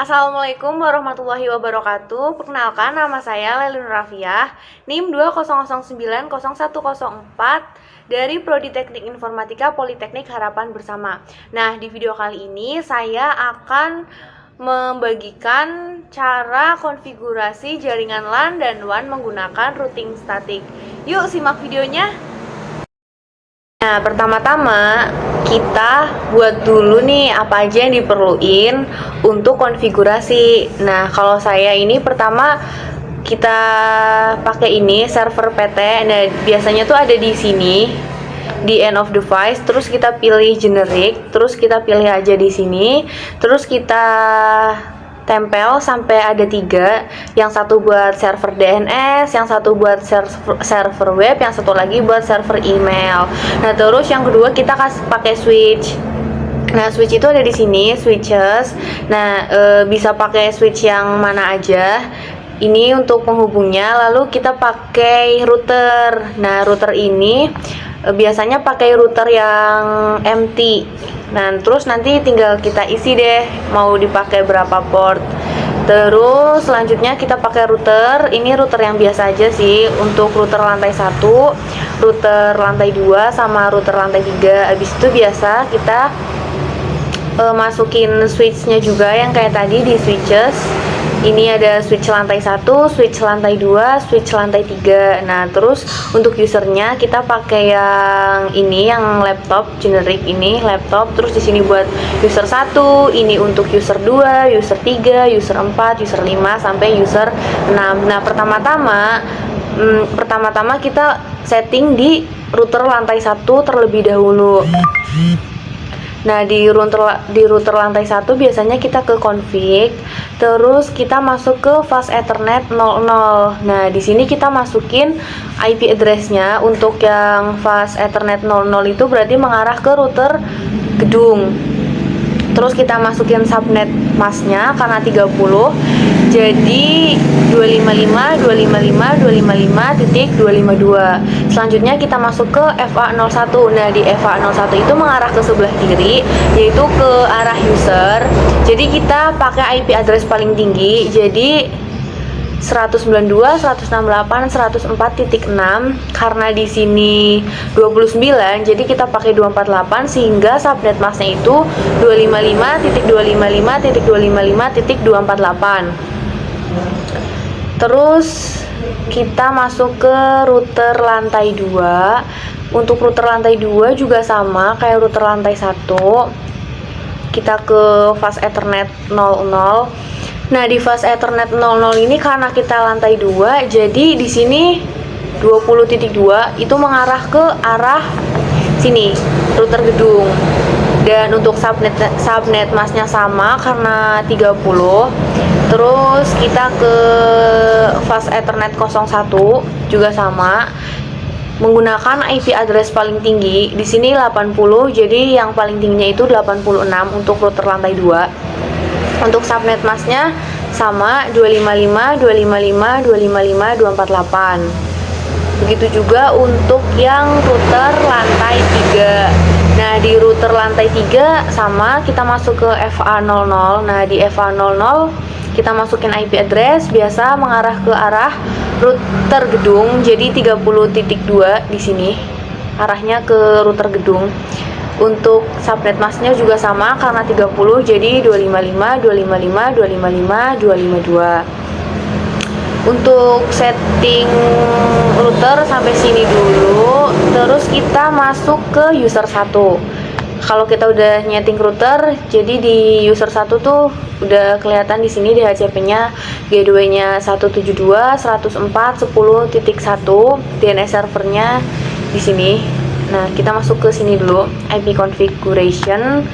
Assalamualaikum warahmatullahi wabarakatuh. Perkenalkan, nama saya Lelun Rafiah, NIM 200901004 dari Prodi Teknik Informatika Politeknik Harapan Bersama. Nah, di video kali ini saya akan membagikan cara konfigurasi jaringan LAN dan WAN menggunakan routing statik. Yuk simak videonya. Nah, pertama-tama kita buat dulu nih apa aja yang diperluin untuk konfigurasi. Nah, kalau saya ini pertama kita pakai ini server PT. Nah, biasanya tuh ada di sini di end of device, terus kita pilih generic, terus kita pilih aja di sini, terus kita tempel sampai ada 3, yang satu buat server DNS, yang satu buat server web, yang satu lagi buat server email. Nah, terus yang kedua kita pakai switch. Nah, switch itu ada di sini, switches. Nah, bisa pakai switch yang mana aja. Ini untuk penghubungnya. Lalu kita pakai router. Nah, router ini biasanya pakai router yang empty. Nah, terus nanti tinggal kita isi deh mau dipakai berapa port. Terus selanjutnya kita pakai router. Ini router yang biasa aja sih, untuk router lantai 1, router lantai 2, sama router lantai 3. Habis itu biasa kita masukin switchnya juga yang kayak tadi di switches. Ini ada switch lantai 1, switch lantai 2, switch lantai 3. Nah, terus untuk usernya kita pakai yang ini, yang laptop generic ini, laptop. Terus di sini buat user 1, ini untuk user 2, user 3, user 4, user 5 sampai user 6. Nah, pertama-tama kita setting di router lantai 1 terlebih dahulu. Nah, di router lantai 1 biasanya kita ke config, terus kita masuk ke fast ethernet 00. Nah, di sini kita masukin IP address-nya. Untuk yang fast ethernet 00 itu berarti mengarah ke router gedung. Terus kita masukin subnet masknya karena 30. Jadi 255.255.255.252. Selanjutnya kita masuk ke FA01. Nah, di FA01 itu mengarah ke sebelah kiri, yaitu ke arah user. Jadi kita pakai IP address paling tinggi. Jadi 192.168.104.6. Karena di sini 29, jadi kita pakai 248 sehingga subnet masknya itu 255.255.255.248. Terus kita masuk ke router lantai 2. Untuk router lantai 2 juga sama kayak router lantai 1. Kita ke fast ethernet 00. Nah, di fast ethernet 00 ini karena kita lantai 2, jadi di sini 20.2 itu mengarah ke arah sini, router gedung. Dan untuk subnet masknya sama karena 30. Terus kita ke fast ethernet 01 juga sama, menggunakan IP address paling tinggi. Di sini 80, jadi yang paling tingginya itu 86 untuk router lantai 2. Untuk subnet masknya sama 255.255.255.248. Begitu juga untuk yang router lantai 3. Nah, di router lantai 3 sama, kita masuk ke FA00. Nah, di FA00 kita masukin IP address biasa mengarah ke arah router gedung. Jadi 30.2 di sini arahnya ke router gedung. Untuk subnet masknya juga sama karena 30, jadi 255.255.255.252. Untuk setting router sampai sini dulu. Terus kita masuk ke user 1. Kalau kita udah nyeting router, jadi di user 1 tuh udah kelihatan di sini DHCP-nya, gateway-nya 172.104.10.1, DNS servernya di sini. Nah, kita masuk ke sini dulu, IP configuration.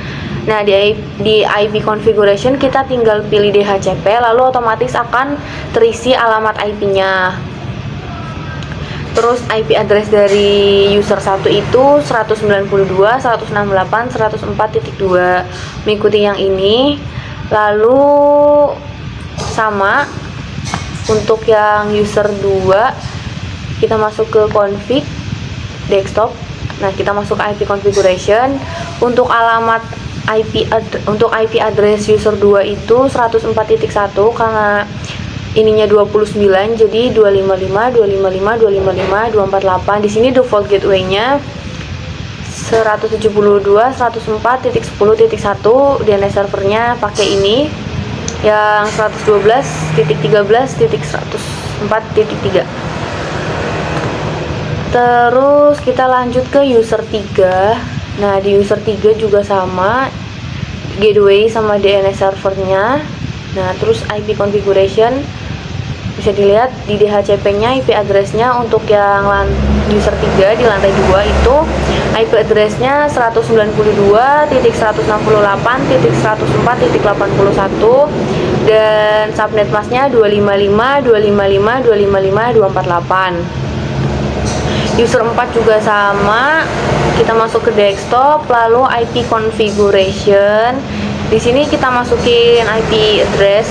Nah, di IP configuration kita tinggal pilih DHCP, lalu otomatis akan terisi alamat IP-nya. Terus IP address dari user 1 itu 192.168.104.2, mengikuti yang ini. Lalu sama untuk yang user 2, kita masuk ke config desktop. Nah, kita masuk IP configuration. Untuk alamat untuk IP address user 2 itu 104.1 karena ininya 29, jadi 255, 255, 255, 248. Di sini default gateway-nya 172, 104.10.1. DNS servernya pakai ini yang 112.13.104.3. Terus kita lanjut ke user 3. Nah, di user 3 juga sama gateway sama DNS servernya. Nah, terus IP configuration bisa dilihat di DHCP-nya IP address-nya untuk yang user 3 di lantai 2 itu IP address-nya 192.168.104.81 dan subnet mask-nya 255, 255, 255, 248. User 4 juga sama. Kita masuk ke desktop, lalu IP configuration. Di sini kita masukin IP address.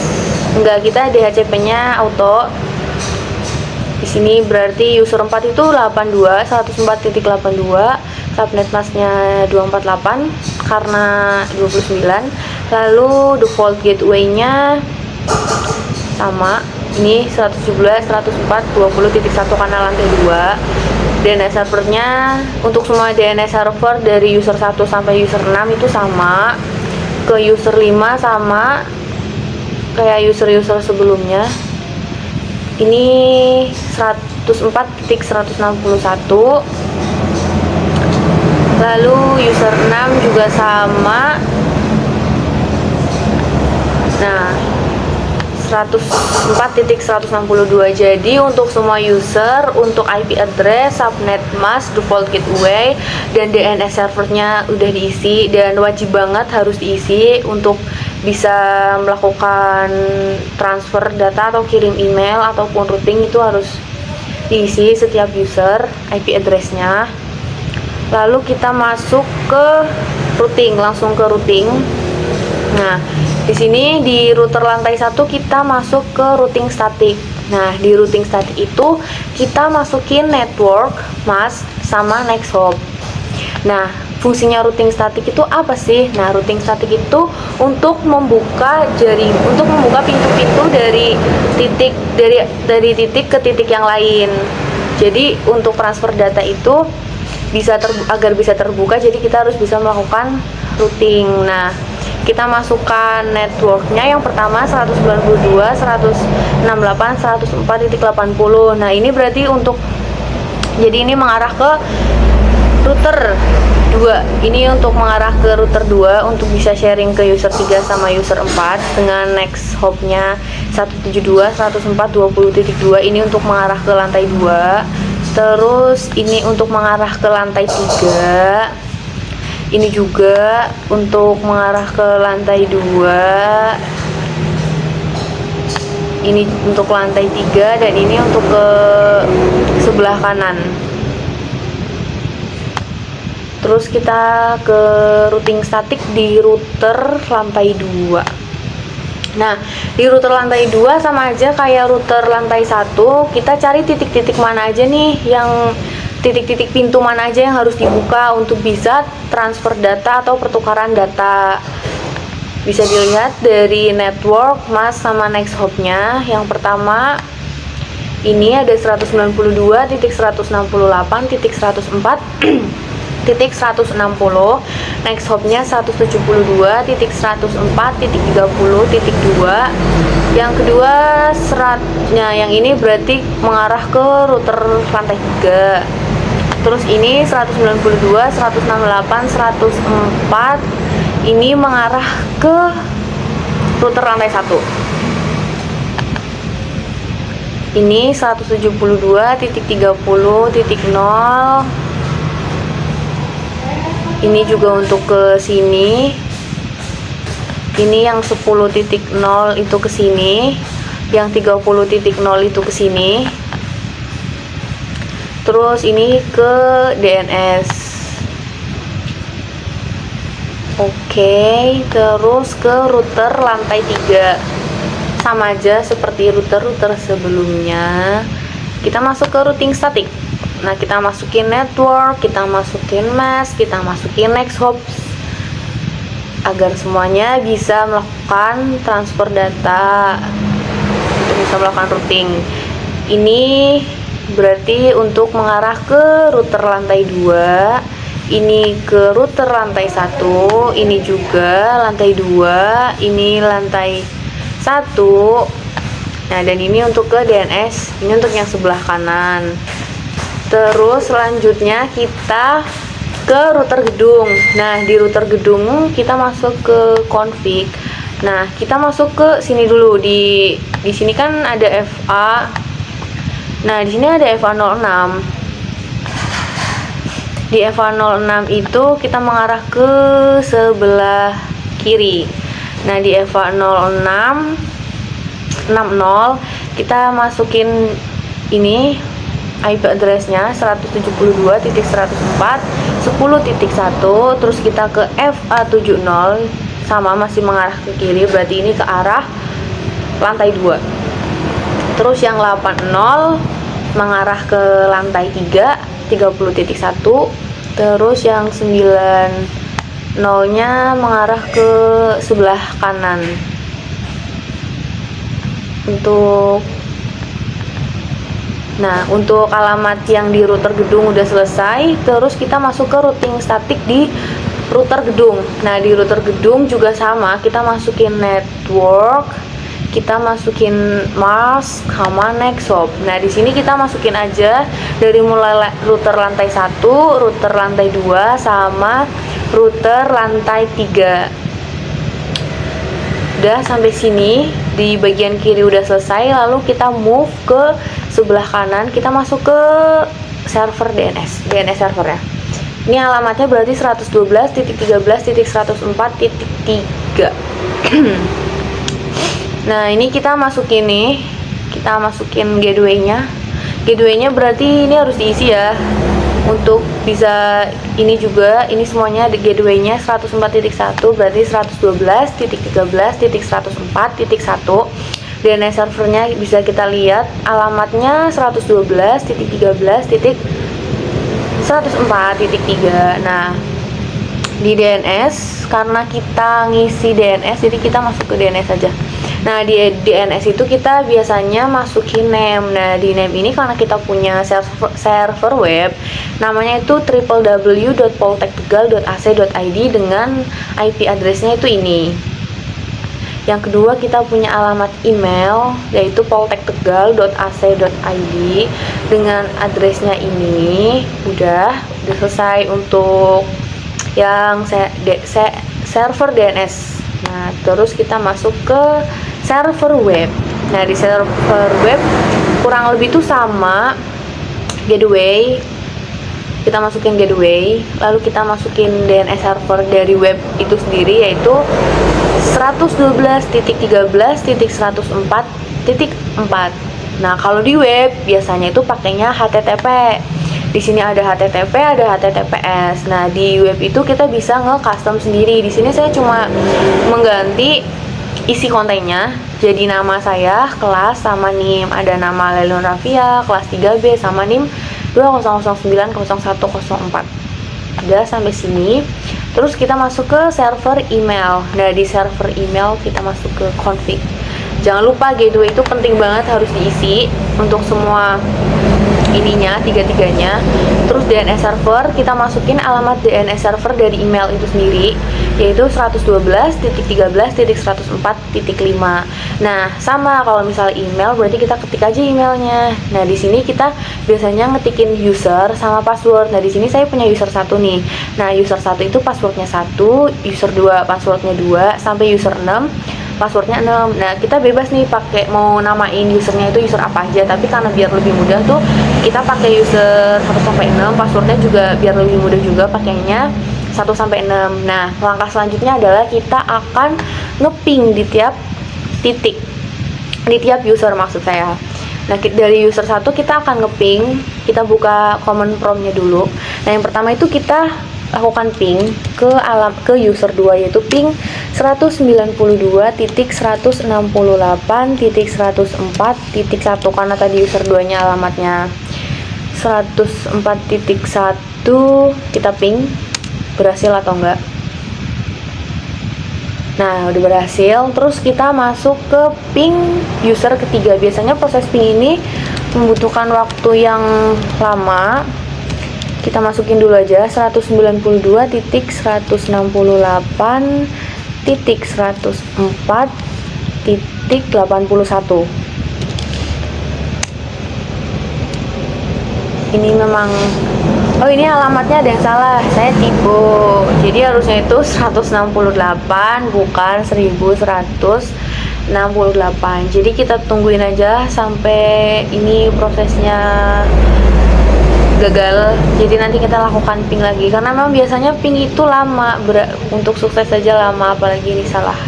Enggak, kita DHCP-nya auto. Di sini berarti user 4 itu 82, 104.82, subnet mask-nya 248 karena 29. Lalu default gateway-nya sama. Ini 117, 104, 20.1 karena lantai 2. DNS servernya untuk semua DNS server dari user 1 sampai user 6 itu sama. Ke user 5 sama kayak user-user sebelumnya. Ini 104.161. Lalu user 6 juga sama. Nah, 104.162. Jadi untuk semua user, untuk IP address, subnet mask, default gateway, dan DNS servernya udah diisi dan wajib banget harus diisi untuk bisa melakukan transfer data atau kirim email ataupun routing, itu harus diisi setiap user IP addressnya. Lalu kita masuk ke routing, langsung ke routing. Nah, di sini di router lantai 1 kita masuk ke routing static. Nah, di routing static itu kita masukin network, mask, sama next hop. Nah, fungsinya routing static itu apa sih? Nah, routing static itu untuk membuka untuk membuka pintu-pintu dari titik ke titik yang lain. Jadi untuk transfer data itu agar bisa terbuka, jadi kita harus bisa melakukan routing. Nah, kita masukkan networknya yang pertama 192, 168, 104.80. Nah, ini berarti jadi ini mengarah ke router 2. Ini untuk mengarah ke router 2 untuk bisa sharing ke user 3 sama user 4 dengan next hopnya 172, 104, 20.2. Ini untuk mengarah ke lantai 2. Terus ini untuk mengarah ke lantai 3. Ini juga untuk mengarah ke lantai 2. Ini untuk lantai 3 dan ini untuk ke sebelah kanan. Terus kita ke routing static di router lantai 2. Nah, di router lantai 2 sama aja kayak router lantai 1. Kita cari titik-titik mana aja nih, yang titik-titik pintu mana aja yang harus dibuka untuk bisa transfer data atau pertukaran data. Bisa dilihat dari network, mask, sama next hopnya. Yang pertama ini ada 192.168.104.160. Next hopnya 172.104.30.2. Yang kedua yang ini berarti mengarah ke router lantai 3. Terus ini 192, 168, 104 ini mengarah ke router lantai 1. Ini 172.30.0. Ini juga untuk ke sini. Ini yang 10.0 itu ke sini, yang 30.0 itu ke sini. Terus ini ke DNS. Oke, terus ke router lantai 3. Sama aja seperti router-router sebelumnya. Kita masuk ke routing static. Nah, kita masukin network, kita masukin mask, kita masukin next hop agar semuanya bisa melakukan transfer data, untuk bisa melakukan routing. Ini berarti untuk mengarah ke router lantai 2, ini ke router lantai 1, ini juga lantai 2, ini lantai 1. Nah, dan ini untuk ke DNS, ini untuk yang sebelah kanan. Terus selanjutnya kita ke router gedung. Nah, di router gedung kita masuk ke config. Nah, kita masuk ke sini dulu. Di sini kan ada FA. Nah, di sini ada FA06. Di FA06 itu kita mengarah ke sebelah kiri. Nah, di FA06 60 kita masukin ini IP address-nya 172.104.10.1, terus kita ke FA70 sama masih mengarah ke kiri, berarti ini ke arah lantai 2. Terus yang 80 mengarah ke lantai 3, 30.1. Terus yang 90-nya mengarah ke sebelah kanan. Untuk alamat yang di router gedung udah selesai. Terus kita masuk ke routing statik di router gedung. Nah, di router gedung juga sama, kita masukin network, kita masukin mask sama nexhop. Nah, di sini kita masukin aja dari mulai router lantai 1, router lantai 2 sama router lantai 3. Udah sampai sini, di bagian kiri udah selesai. Lalu kita move ke sebelah kanan, kita masuk ke server DNS servernya. Ini alamatnya berarti 112.13.104.3. Nah, ini kita masukin gateway-nya. Gateway-nya berarti ini harus diisi ya. Untuk bisa ini juga, ini semuanya di gateway-nya 104.1 berarti 112.13.104.1. DNS servernya bisa kita lihat alamatnya 112.13.104.3. Nah, di DNS karena kita ngisi DNS, jadi kita masuk ke DNS aja. Nah, di DNS itu kita biasanya masukin name. Nah, di name ini karena kita punya server web, namanya itu www.poltektegal.ac.id dengan IP address-nya itu ini. Yang kedua, kita punya alamat email yaitu poltektegal.ac.id dengan addressnya ini. Udah selesai untuk yang server DNS. Nah, terus kita masuk ke server web. Nah, di server web kurang lebih itu sama gateway. Kita masukin gateway, lalu kita masukin DNS server dari web itu sendiri yaitu 112.13.104.4. Nah, kalau di web biasanya itu pakainya HTTP. Di sini ada HTTP, ada HTTPS. Nah, di web itu kita bisa nge-custom sendiri. Di sini saya cuma mengganti isi kontennya. Jadi nama saya, kelas sama NIM. Ada nama Lelun Rafia, kelas 3B sama NIM 20090104. Udah sampai sini. Terus kita masuk ke server email. Nah, di server email kita masuk ke config. Jangan lupa gateway itu penting banget, harus diisi untuk semua ininya, tiga-tiganya. Terus DNS server, kita masukin alamat DNS server dari email itu sendiri yaitu 112.13.104.5. Nah, sama kalau misalnya email berarti kita ketik aja emailnya. Nah, di sini kita biasanya ngetikin user sama password. Nah, di sini saya punya user 1 nih. Nah, user 1 itu passwordnya 1, user 2 passwordnya 2 sampai user 6 passwordnya 6. Nah, kita bebas nih pakai mau namain usernya itu user apa aja, tapi karena biar lebih mudah tuh kita pakai user 1 sampai 6, passwordnya juga biar lebih mudah juga pakainya 1 sampai 6. Nah, langkah selanjutnya adalah kita akan ngeping di tiap titik, di tiap user maksud saya. Nah, dari user 1 kita akan ngeping, kita buka command prompt-nya dulu. Nah, yang pertama itu kita lakukan ping ke user 2 yaitu ping 192.168.104.1 karena tadi user 2 nya alamatnya 104.1. kita ping berhasil atau enggak. Nah, udah berhasil. Terus kita masuk ke ping user ketiga. Biasanya proses ping ini membutuhkan waktu yang lama. Kita masukin dulu aja 192.104.104.81. Ini memang, oh ini alamatnya ada yang salah, saya tipe. Jadi harusnya itu 168 bukan 1168. Jadi kita tungguin aja sampai ini prosesnya gagal. Jadi nanti kita lakukan ping lagi, karena memang biasanya ping itu lama, untuk sukses saja lama, apalagi ini salah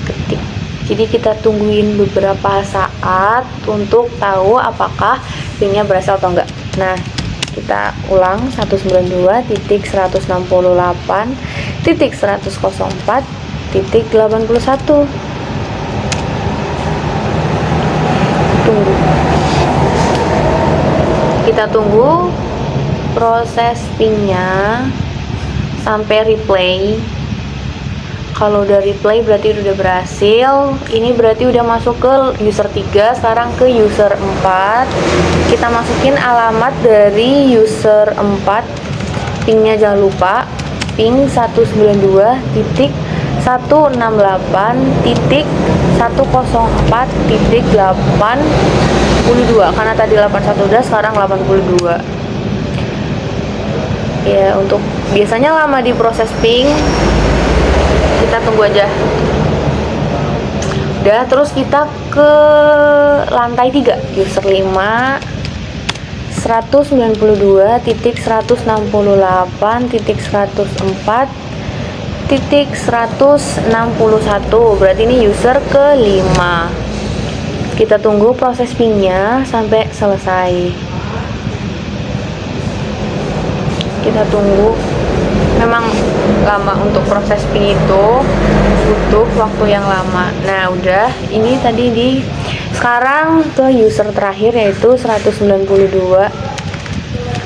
ketik. Jadi kita tungguin beberapa saat untuk tahu apakah pingnya berhasil atau enggak. Nah, kita ulang 192.168.104.81. Tunggu. Kita tunggu proses pingnya sampai replay. Kalau udah replay berarti udah berhasil. Ini berarti udah masuk ke user 3, sekarang ke user 4. Kita masukin alamat dari user 4. Pingnya jangan lupa, ping 192.104.104.82, karena tadi 81 udah, sekarang 82. Ya, untuk biasanya lama di proses ping, kita tunggu aja. Udah, terus kita ke lantai 3, user 5, 192.168.104.161. Berarti ini user ke-5. Kita tunggu proses pingnya sampai selesai. Kita tunggu. Memang lama untuk proses ping itu, butuh waktu yang lama. Nah, udah, ini tadi sekarang ke user terakhir, yaitu 192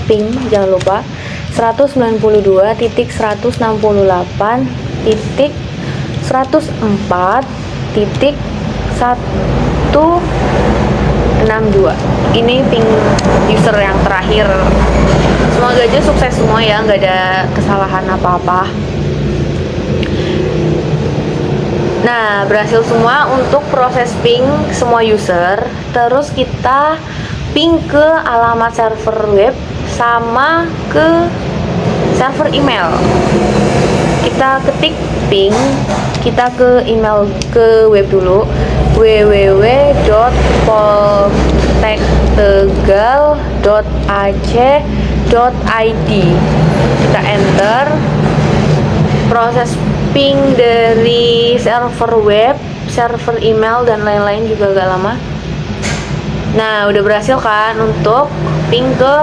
ping, jangan lupa 192.168.104.162. Ini ping user yang terakhir. Semoga aja sukses semua ya, nggak ada kesalahan apa-apa. Nah, berhasil semua untuk proses ping semua user. Terus kita ping ke alamat server web sama ke server email. Kita ketik ping, kita ke email, ke web dulu, www.poltektegal.ac.id. Kita enter. Proses ping dari server web, server email, dan lain-lain juga agak lama. Nah, udah berhasil kan untuk ping ke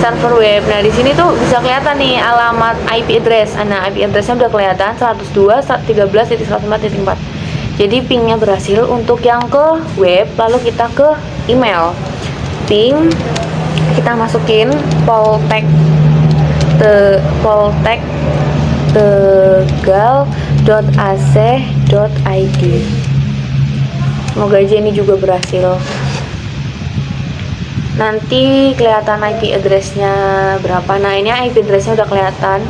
server web. Nah, di sini tuh bisa kelihatan nih alamat IP address. Nah, IP addressnya udah kelihatan 102.13.104.4. Jadi pingnya berhasil untuk yang ke web. Lalu kita ke email. Ping, kita masukin poltektegal.ac.id. Semoga aja ini juga berhasil. Nanti kelihatan IP addressnya berapa. Nah, ini IP addressnya udah kelihatan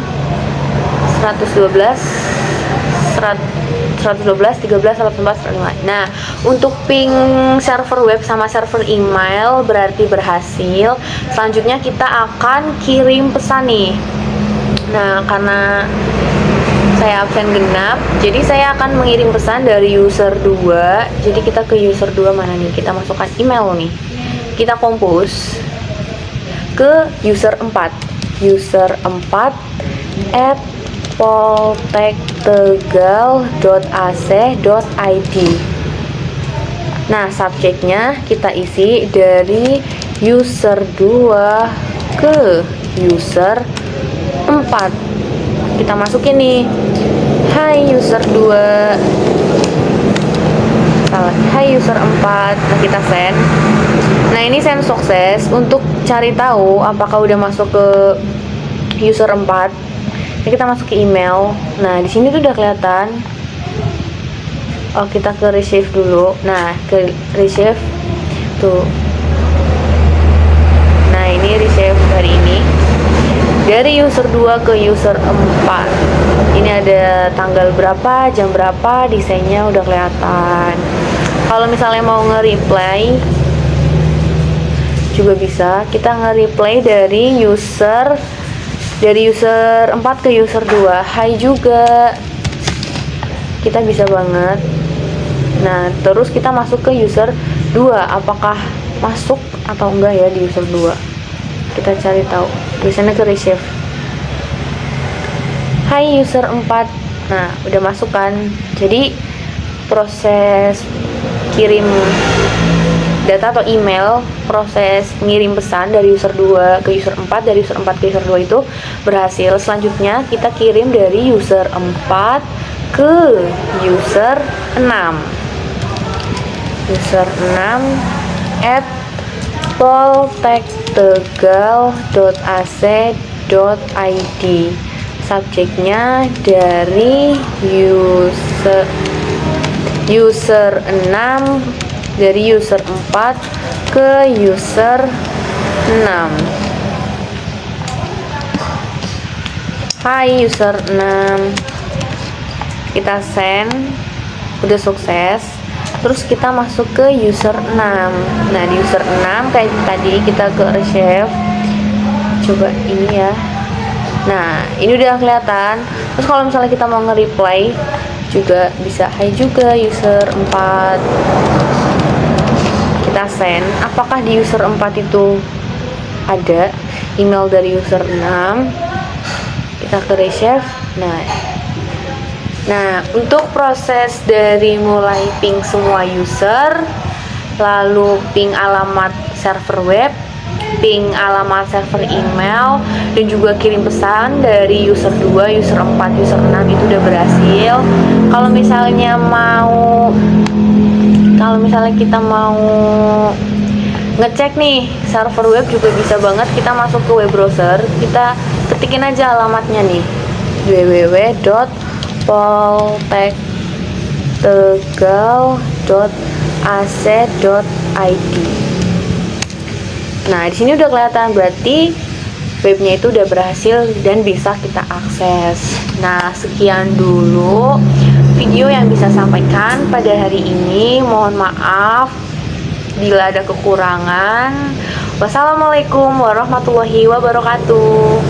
112.13.104.5. Nah, untuk ping server web sama server email berarti berhasil. Selanjutnya kita akan kirim pesan nih. Nah, karena saya absen genap, jadi saya akan mengirim pesan dari user 2. Jadi kita ke user 2 mana nih? Kita masukkan email nih. Kita compose ke user 4. User 4 @poltektegal.ac.id. Nah, subjeknya kita isi dari user 2 ke user 4. Kita masukin nih, hai user 2, salah, hai user 4. Nah, kita send. Nah, ini send sukses. Untuk cari tahu apakah udah masuk ke user 4, kita masuk ke email. Nah, di sini tuh udah kelihatan Oh, kita ke resave dulu. Nah, ke resave tuh. Nah, ini resave hari ini. Dari user 2 ke user 4. Ini ada tanggal berapa, jam berapa, desainnya udah kelihatan. Kalau misalnya mau nge-reply juga bisa. Kita nge-reply dari user 4 ke user 2. Hai juga. Kita bisa banget. Nah, terus kita masuk ke user 2. Apakah masuk atau enggak ya di user 2? Kita cari tahu. Biasanya ke resave. Hai user 4. Nah, udah masuk kan. Jadi proses kirim data atau email, proses ngirim pesan dari user 2 ke user 4, dari user 4 ke user 2 itu berhasil. Selanjutnya kita kirim dari user 4 ke user 6. User 6 at poltektegal.ac.id. Subjeknya dari user 6, dari user 4 ke user 6. Hai user 6. Kita send, udah sukses. Terus kita masuk ke user 6. Nah, di user 6 kayak tadi kita ke resave. Coba ini ya. Nah, ini udah kelihatan. Terus kalau misalnya kita mau nge-reply juga bisa. Hai juga user 4. Kita send. Apakah di user 4 itu ada email dari user 6? Kita ke resave. Nah, untuk proses dari mulai ping semua user, lalu ping alamat server web, ping alamat server email, dan juga kirim pesan dari user 2, user 4, user 6 itu udah berhasil. Kalau misalnya kita mau ngecek nih server web juga bisa banget. Kita masuk ke web browser, kita ketikin aja alamatnya nih, www.poltektegal.ac.id. Nah, di sini udah kelihatan, berarti webnya itu udah berhasil dan bisa kita akses. Nah, sekian dulu video yang bisa sampaikan pada hari ini. Mohon maaf bila ada kekurangan. Wassalamualaikum warahmatullahi wabarakatuh.